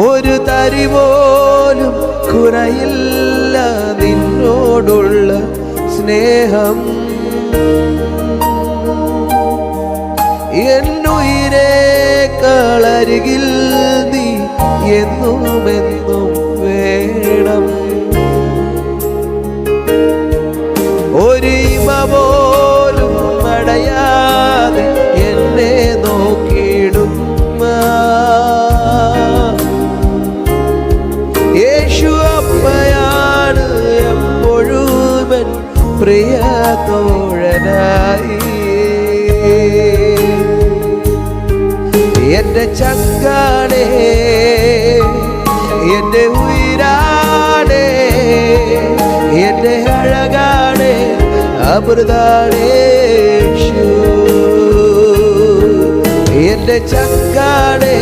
ഒരു തരി പോലും കുറയില്ല നിന്നോടുള്ള സ്നേഹം. എന്നുയിരേക്കാളരികിൽ നീ എന്നുമെന്നും വേണം. ഒരു ഇമ പോലും അടയാതെ എന്നെ നോക്കിയിടും യേശു അപ്പയാണ് എപ്പോഴും എൻ പ്രിയ തോഴനായി. എന്റെ ചങ്കാണേ, എന്റെ ഉയിരാണേ, എന്റെ അഴകാണേ, അമൃതാണേ യേശു. എന്റെ ചങ്കാണേ,